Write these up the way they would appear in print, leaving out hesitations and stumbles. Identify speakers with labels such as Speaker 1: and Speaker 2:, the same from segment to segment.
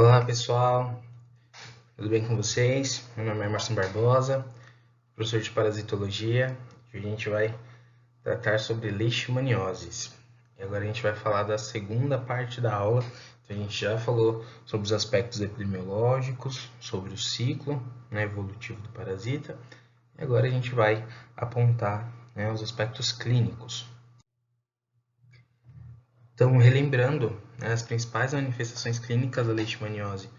Speaker 1: Olá pessoal, tudo bem com vocês? Meu nome é Marcelo Barbosa, professor de parasitologia, e a gente vai tratar sobre leishmanioses. E agora a gente vai falar da segunda parte da aula. Então, a gente já falou sobre os aspectos epidemiológicos, sobre o ciclo, evolutivo do parasita, e agora a gente vai apontar, os aspectos clínicos. Então, relembrando, as principais manifestações clínicas da leishmaniose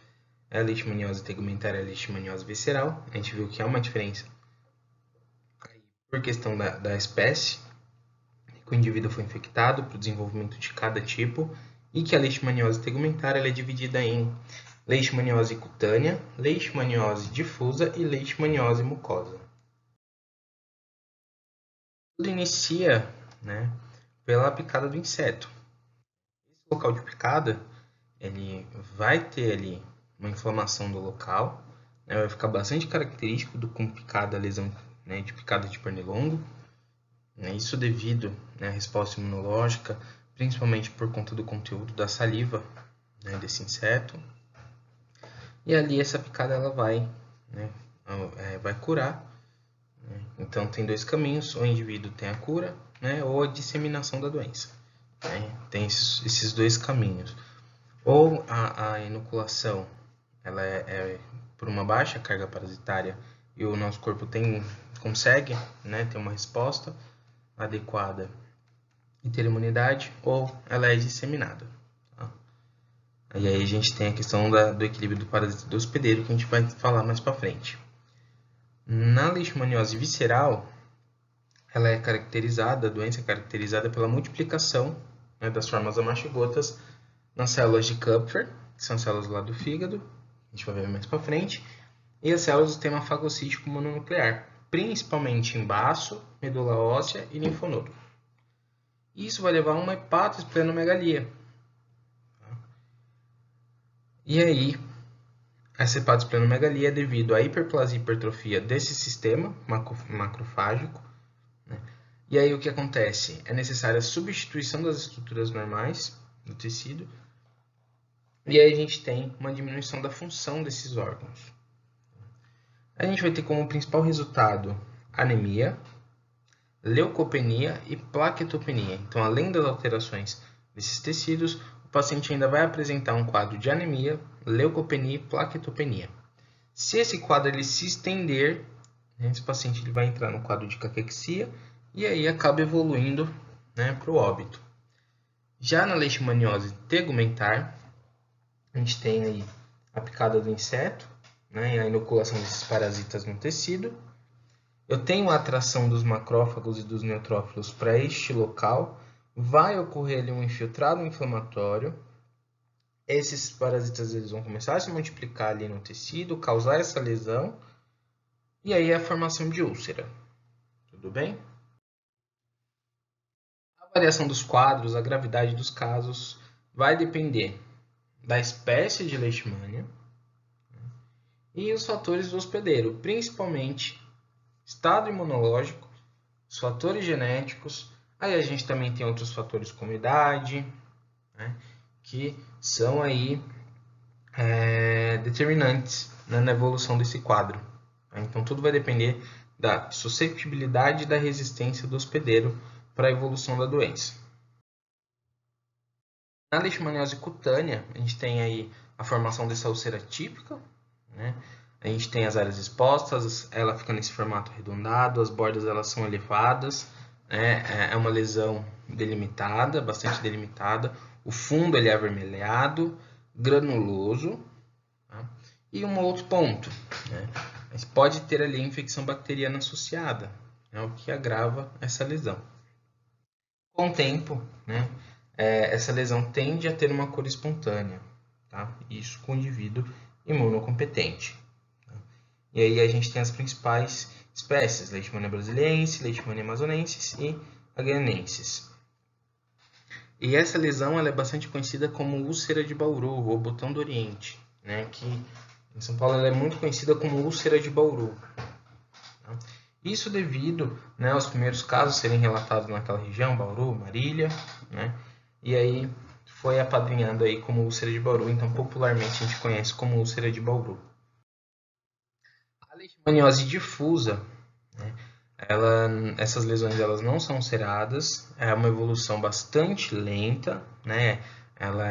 Speaker 1: é a leishmaniose tegumentar e a leishmaniose visceral. A gente viu que há uma diferença por questão da espécie que o indivíduo foi infectado para o desenvolvimento de cada tipo, e que a leishmaniose tegumentar ela é dividida em leishmaniose cutânea, leishmaniose difusa e leishmaniose mucosa. Tudo inicia, pela picada do inseto. Esse local de picada ele vai ter ali uma inflamação do local, vai ficar bastante característico com picada, lesão, de picada de pernilongo, isso devido à resposta imunológica, principalmente por conta do conteúdo da saliva desse inseto. E ali essa picada ela vai curar. Então tem dois caminhos: ou o indivíduo tem a cura, ou a disseminação da doença. Tem esses dois caminhos. Ou a inoculação ela é por uma baixa carga parasitária e o nosso corpo consegue ter uma resposta adequada e ter imunidade, ou ela é disseminada. Tá? E aí a gente tem a questão do equilíbrio do parasita do hospedeiro, que a gente vai falar mais para frente. Na leishmaniose visceral, a doença é caracterizada pela multiplicação das formas amastigotas nas células de Kupfer, que são células lá do fígado, a gente vai ver mais para frente, e as células do sistema fagocítico mononuclear, principalmente em baço, medula óssea e linfonodo. Isso vai levar a uma hepatosplenomegalia. E aí, essa hepatosplenomegalia é devido à hiperplasia e hipertrofia desse sistema macrofágico. E aí o que acontece? É necessária a substituição das estruturas normais do tecido. E aí a gente tem uma diminuição da função desses órgãos. A gente vai ter como principal resultado anemia, leucopenia e plaquetopenia. Então, além das alterações desses tecidos, o paciente ainda vai apresentar um quadro de anemia, leucopenia e plaquetopenia. Se esse quadro ele se estender, esse paciente ele vai entrar no quadro de caquexia e aí acaba evoluindo para o óbito. Já na leishmaniose tegumentar, a gente tem aí a picada do inseto, e a inoculação desses parasitas no tecido. Eu tenho a atração dos macrófagos e dos neutrófilos para este local. Vai ocorrer ali um infiltrado inflamatório. Esses parasitas eles vão começar a se multiplicar ali no tecido, causar essa lesão. E aí a formação de úlcera. Tudo bem? A variação dos quadros, a gravidade dos casos, vai depender da espécie de leishmania e os fatores do hospedeiro, principalmente estado imunológico, os fatores genéticos. Aí a gente também tem outros fatores como idade, que são aí determinantes na evolução desse quadro. Então tudo vai depender da suscetibilidade e da resistência do hospedeiro para a evolução da doença. Na leishmaniose cutânea, a gente tem aí a formação dessa úlcera típica, A gente tem as áreas expostas, ela fica nesse formato arredondado, as bordas elas são elevadas, é uma lesão delimitada, bastante delimitada. O fundo ele é avermelhado, granuloso. Tá? E um outro ponto, mas pode ter ali infecção bacteriana associada, o que agrava essa lesão. Com o tempo, essa lesão tende a ter uma cor espontânea, tá? Isso com o indivíduo imunocompetente. E aí a gente tem as principais espécies: Leishmania brasiliensis, Leishmania amazonensis e aguianensis. E essa lesão ela é bastante conhecida como úlcera de Bauru ou botão do Oriente, que em São Paulo ela é muito conhecida como úlcera de Bauru. Isso devido aos primeiros casos serem relatados naquela região, Bauru, Marília, e aí foi apadrinhado aí como úlcera de Bauru, então popularmente a gente conhece como úlcera de Bauru. A leishmaniose difusa, né, essas lesões elas não são ulceradas, é uma evolução bastante lenta, né, ela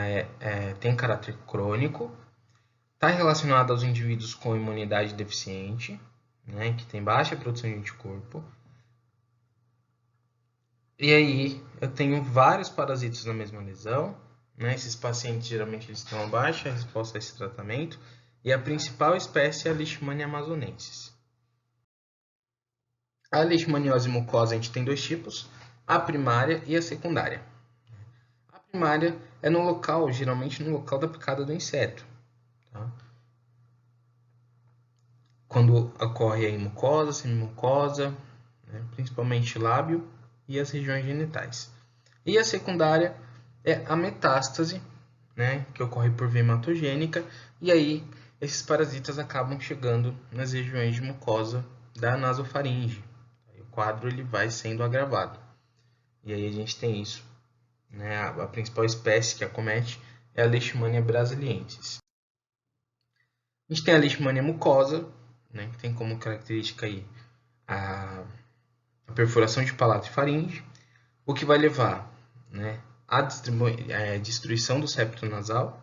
Speaker 1: tem caráter crônico, está relacionada aos indivíduos com imunidade deficiente, né, que tem baixa produção de anticorpo. E aí eu tenho vários parasitas na mesma lesão, né? Esses pacientes geralmente eles têm uma baixa resposta a esse tratamento, e a principal espécie é a Leishmania amazonensis. A leishmaniose mucosa a gente tem dois tipos, a primária e a secundária. A primária é no local, geralmente no local da picada do inseto, tá? Quando ocorre aí mucosa, semimucosa, né? Principalmente lábio e as regiões genitais. E a secundária é a metástase, né, que ocorre por via hematogênica, e aí esses parasitas acabam chegando nas regiões de mucosa da nasofaringe. O quadro ele vai sendo agravado. E aí a gente tem isso, né, a principal espécie que acomete é a Leishmania brasiliensis. A gente tem a Leishmania mucosa, né, que tem como característica aí a perfuração de palato e faringe, o que vai levar, né, à destruição do septo nasal.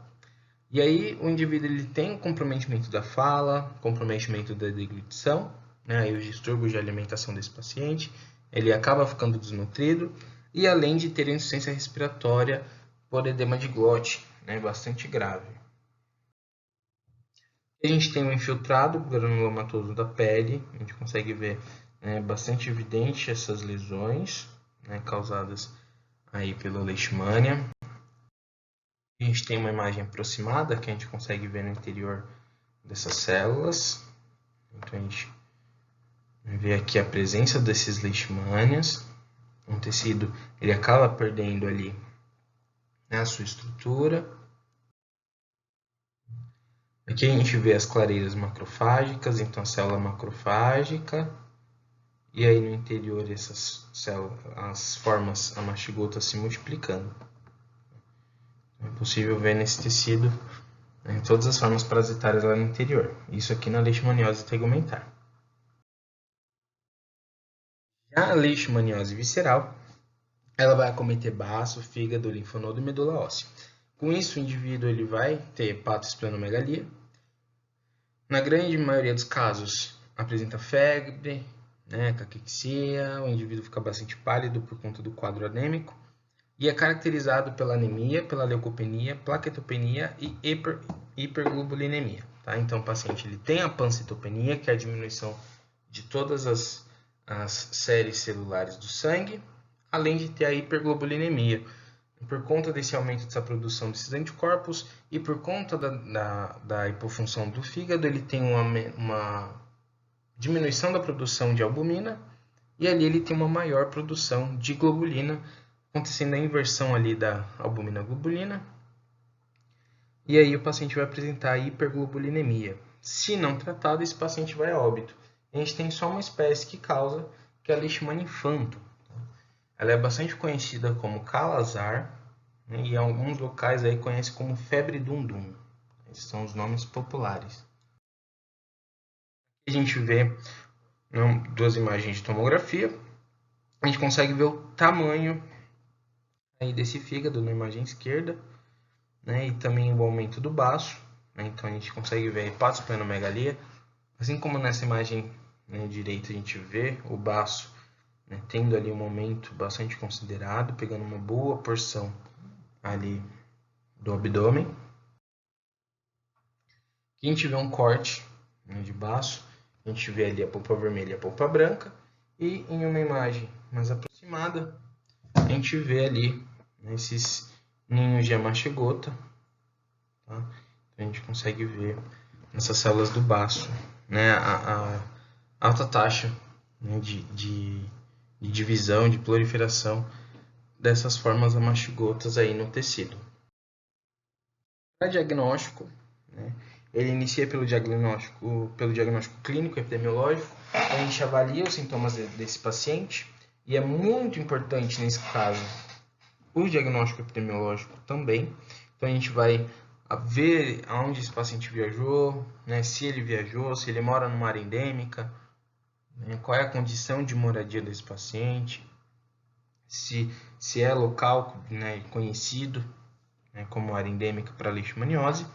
Speaker 1: E aí o indivíduo ele tem um comprometimento da fala, comprometimento da deglutição, né, e os distúrbios de alimentação desse paciente, ele acaba ficando desnutrido, e além de ter insuficiência respiratória por edema de glote, né, bastante grave. A gente tem um infiltrado granulomatoso da pele, a gente consegue ver bastante evidente essas lesões, né, causadas aí pela leishmania. A gente tem uma imagem aproximada que a gente consegue ver no interior dessas células. Então a gente vê aqui a presença desses leishmanias. O tecido ele acaba perdendo ali a sua estrutura. Aqui a gente vê as clareiras macrofágicas, então a célula macrofágica, e aí no interior essas células, as formas amastigotas se multiplicando. É possível ver nesse tecido todas as formas parasitárias lá no interior. Isso aqui na leishmaniose tegumentar. Já a leishmaniose visceral, ela vai acometer baço, fígado, linfonodo e medula óssea. Com isso, o indivíduo ele vai ter hepatoesplenomegalia. Na grande maioria dos casos, apresenta febre, né, caquexia, o indivíduo fica bastante pálido por conta do quadro anêmico e é caracterizado pela anemia, pela leucopenia, plaquetopenia e hiperglobulinemia. Tá? Então, o paciente ele tem a pancitopenia, que é a diminuição de todas as séries celulares do sangue, além de ter a hiperglobulinemia. Por conta desse aumento dessa produção desses anticorpos e por conta da hipofunção do fígado, ele tem uma diminuição da produção de albumina e ali ele tem uma maior produção de globulina, acontecendo a inversão ali da albumina-globulina. E aí o paciente vai apresentar a hiperglobulinemia. Se não tratado, esse paciente vai a óbito. A gente tem só uma espécie que causa, que é a Leishmania infanto. Ela é bastante conhecida como calazar, né, e em alguns locais aí conhece como febre dum-dum. Esses são os nomes populares. Aqui a gente vê duas imagens de tomografia. A gente consegue ver o tamanho aí desse fígado na imagem esquerda, né, e também o aumento do baço. Né, então a gente consegue ver a hepatoesplenomegalia. Assim como nessa imagem direita a gente vê o baço, né, tendo ali um aumento bastante considerado, pegando uma boa porção ali do abdômen. Aqui a gente vê um corte de baço, a gente vê ali a polpa vermelha e a polpa branca, e em uma imagem mais aproximada, a gente vê ali esses ninhos de amashigota. Tá? A gente consegue ver nessas células do baço, né, a alta taxa, né, de divisão, de proliferação dessas formas amastigotas aí no tecido. Para diagnóstico, né, ele inicia pelo diagnóstico clínico epidemiológico. A gente avalia os sintomas desse paciente e é muito importante nesse caso o diagnóstico epidemiológico também. Então a gente vai ver aonde esse paciente viajou, né, se ele viajou, se ele mora numa área endêmica, né, qual é a condição de moradia desse paciente, se é local, né, conhecido, né, como área endêmica para leishmaniose.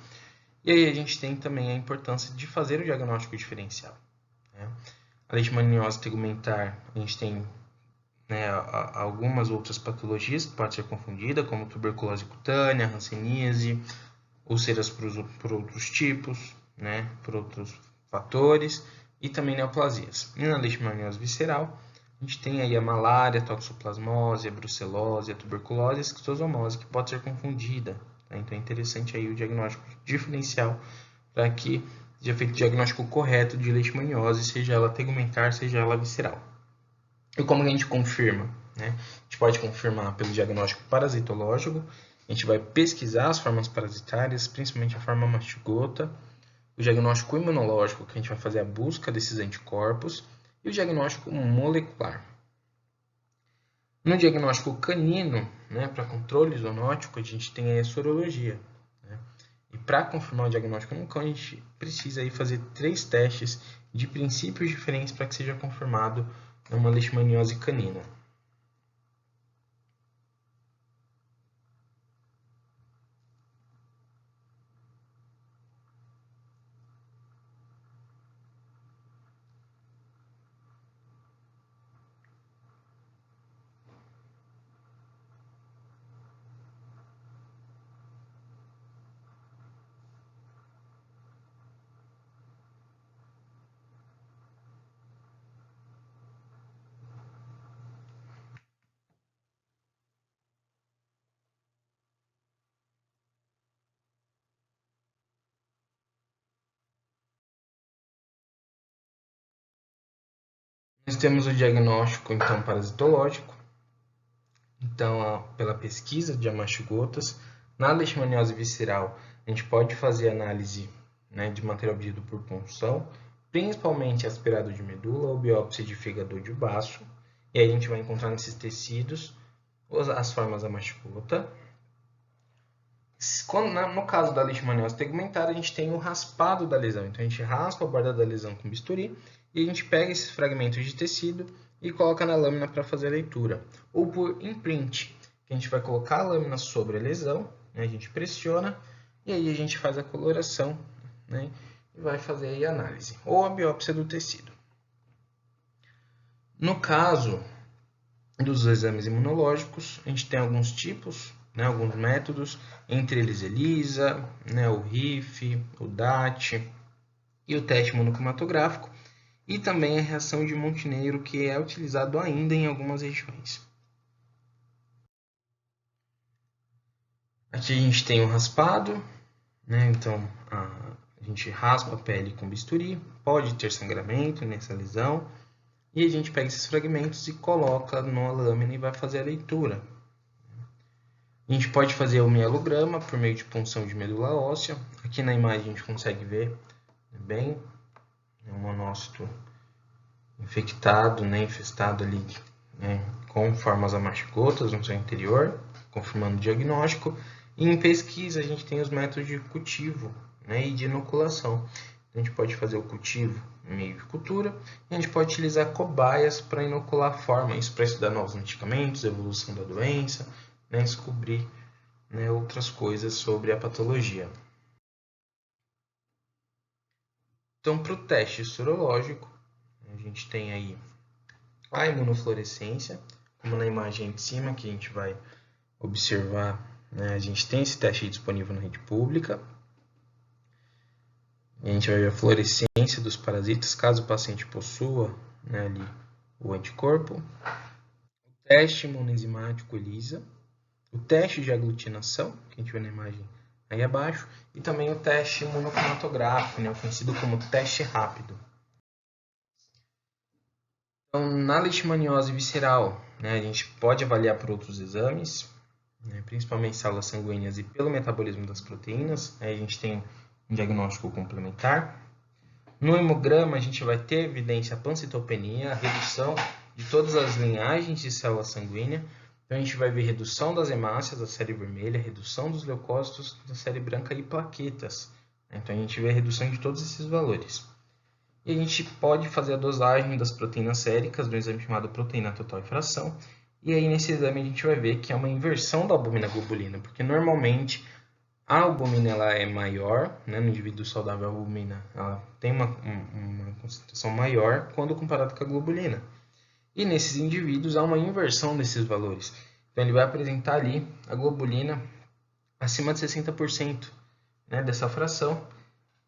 Speaker 1: E aí a gente tem também a importância de fazer o diagnóstico diferencial, né? A leishmaniose tegumentar, a gente tem, né, algumas outras patologias que podem ser confundidas, como tuberculose cutânea, hanseníase, úlceras por outros tipos, né, por outros fatores, e também neoplasias. E na leishmaniose visceral, a gente tem aí a malária, a toxoplasmose, a brucelose, a tuberculose e a esquistosomose, que pode ser confundida. Tá? Então é interessante aí o diagnóstico diferencial para que seja feito o diagnóstico correto de leishmaniose, seja ela tegumentar, seja ela visceral. E como a gente confirma? Né? A gente pode confirmar pelo diagnóstico parasitológico, a gente vai pesquisar as formas parasitárias, principalmente a forma mastigota, o diagnóstico imunológico, que a gente vai fazer a busca desses anticorpos, e o diagnóstico molecular. No diagnóstico canino, né, para controle zoonótico, a gente tem a sorologia. Né? E para confirmar o diagnóstico no cão, a gente precisa aí fazer 3 testes de princípios diferentes para que seja confirmado uma leishmaniose canina. Nós temos o diagnóstico então parasitológico, então pela pesquisa de amastigotas. Na leishmaniose visceral, a gente pode fazer análise, né, de material obtido por punção, principalmente aspirado de medula ou biópsia de fígado ou de baço, e aí a gente vai encontrar nesses tecidos as formas da mastigota. No caso da leishmaniose tegumentar, a gente tem o raspado da lesão. Então, a gente raspa a borda da lesão com bisturi e a gente pega esses fragmentos de tecido e coloca na lâmina para fazer a leitura. Ou por imprint, que a gente vai colocar a lâmina sobre a lesão, né? A gente pressiona e aí a gente faz a coloração, né? E vai fazer aí a análise. Ou a biópsia do tecido. No caso dos exames imunológicos, a gente tem alguns tipos, né, alguns métodos, entre eles ELISA, né, o RIF, o DAT e o teste monocromatográfico, e também a reação de Montenegro, que é utilizado ainda em algumas regiões. Aqui a gente tem o raspado, né, então a gente raspa a pele com bisturi, pode ter sangramento nessa lesão, e a gente pega esses fragmentos e coloca na lâmina e vai fazer a leitura. A gente pode fazer o mielograma por meio de punção de medula óssea. Aqui na imagem a gente consegue ver bem um monócito infectado, né, infestado ali, né, com formas amastigotas no seu interior, confirmando o diagnóstico. E em pesquisa a gente tem os métodos de cultivo, né, e de inoculação. A gente pode fazer o cultivo em meio de cultura e a gente pode utilizar cobaias para inocular a forma, isso para estudar novos medicamentos, a evolução da doença, né, descobrir, né, outras coisas sobre a patologia. Então, para o teste sorológico, a gente tem aí a imunofluorescência, como na imagem de cima que a gente vai observar, né, a gente tem esse teste disponível na rede pública. A gente vai ver a fluorescência dos parasitas, caso o paciente possua, né, ali o anticorpo. O teste imunoenzimático ELISA. O teste de aglutinação, que a gente vê na imagem aí abaixo. E também o teste monocromatográfico, né, conhecido como teste rápido. Então, na leishmaniose visceral, né, a gente pode avaliar por outros exames, né, principalmente células sanguíneas e pelo metabolismo das proteínas. Aí a gente tem um diagnóstico complementar. No hemograma, a gente vai ter evidência a pancitopenia, a redução de todas as linhagens de célula sanguínea. Então a gente vai ver redução das hemácias da série vermelha, redução dos leucócitos da série branca e plaquetas. Então a gente vê a redução de todos esses valores. E a gente pode fazer a dosagem das proteínas séricas no exame chamado proteína total e fração. E aí nesse exame a gente vai ver que é uma inversão da albumina globulina, porque normalmente a albumina ela é maior, né? No indivíduo saudável a albumina ela tem uma concentração maior quando comparado com a globulina. E nesses indivíduos há uma inversão desses valores. Então ele vai apresentar ali a globulina acima de 60%, né, dessa fração.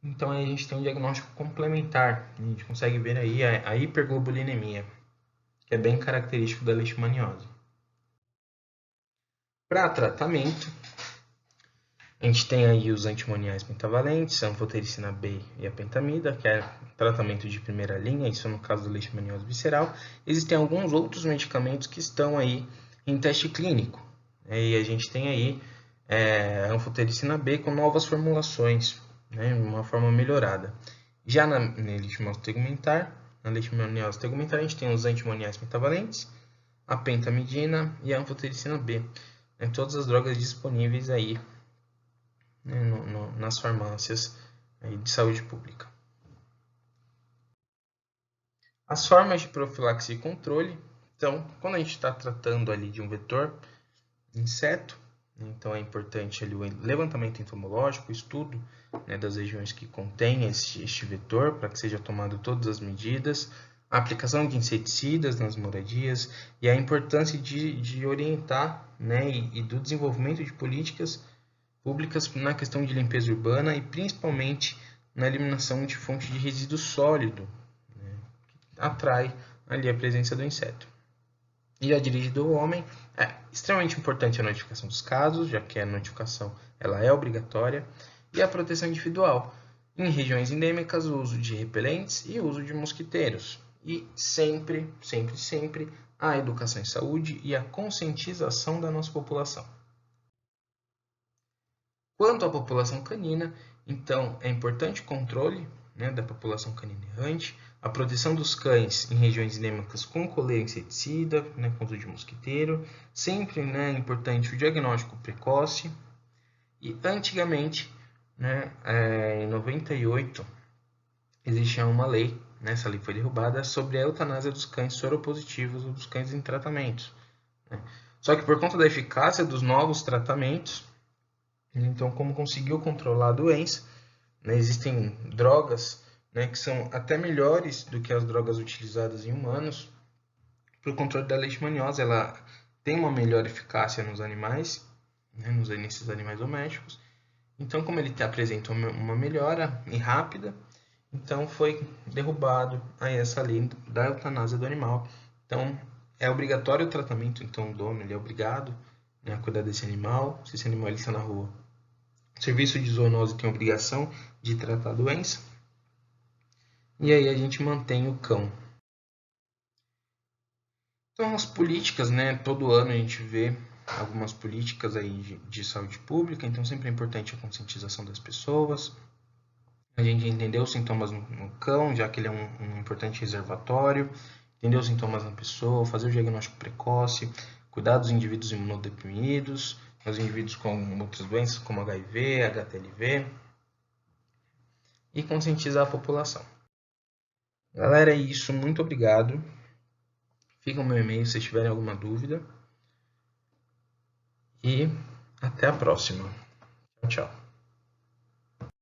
Speaker 1: Então aí a gente tem um diagnóstico complementar. A gente consegue ver aí a hiperglobulinemia, que é bem característico da leishmaniose. Para tratamento, a gente tem aí os antimoniais pentavalentes, a anfotericina B e a pentamida, que é tratamento de primeira linha, isso no caso da leishmaniose visceral. Existem alguns outros medicamentos que estão aí em teste clínico. E a gente tem aí a anfotericina B com novas formulações, né, uma forma melhorada. Já na leishmaniose tegumentar, a gente tem os antimoniais pentavalentes, a pentamidina e a anfotericina B. Todas as drogas disponíveis aí, né, nas farmácias aí de saúde pública. As formas de profilaxia e controle. Então, quando a gente está tratando ali de um vetor inseto, então é importante ali o levantamento entomológico, o estudo, né, das regiões que contém este vetor, para que seja tomado todas as medidas, a aplicação de inseticidas nas moradias e a importância de orientar, né, e do desenvolvimento de políticas públicas na questão de limpeza urbana e principalmente na eliminação de fonte de resíduo sólido, né, que atrai ali a presença do inseto. E a dirigido ao homem, é extremamente importante a notificação dos casos, já que a notificação ela é obrigatória, e a proteção individual. Em regiões endêmicas, o uso de repelentes e o uso de mosquiteiros. E sempre, sempre, sempre, a educação em saúde e a conscientização da nossa população. Quanto à população canina, então é importante o controle, né, da população canina errante, a proteção dos cães em regiões endêmicas com coleira inseticida, né, com uso de mosquiteiro, sempre, né, é importante o diagnóstico precoce. E antigamente, né, em 98, existia uma lei, né, essa lei foi derrubada, sobre a eutanásia dos cães soropositivos ou dos cães em tratamento, né. Só que por conta da eficácia dos novos tratamentos, então, como conseguiu controlar a doença, né, existem drogas, né, que são até melhores do que as drogas utilizadas em humanos para o controle da leishmaniose. Ela tem uma melhor eficácia nos animais, né, nesses animais domésticos. Então, como ele apresenta uma melhora e rápida, então foi derrubado aí essa lei da eutanásia do animal. Então, é obrigatório o tratamento, então o dono ele é obrigado, né, a cuidar desse animal. Se esse animal ele está na rua, o serviço de zoonose tem a obrigação de tratar a doença. E aí a gente mantém o cão. Então as políticas, né? Todo ano a gente vê algumas políticas aí de saúde pública, então sempre é importante a conscientização das pessoas. A gente entender os sintomas no cão, já que ele é um importante reservatório, entender os sintomas na pessoa, fazer o diagnóstico precoce, cuidar dos indivíduos imunodeprimidos, os indivíduos com outras doenças como HIV, HTLV, e conscientizar a população. Galera, é isso. Muito obrigado. Fica o meu e-mail se tiverem alguma dúvida. E até a próxima. Tchau, tchau.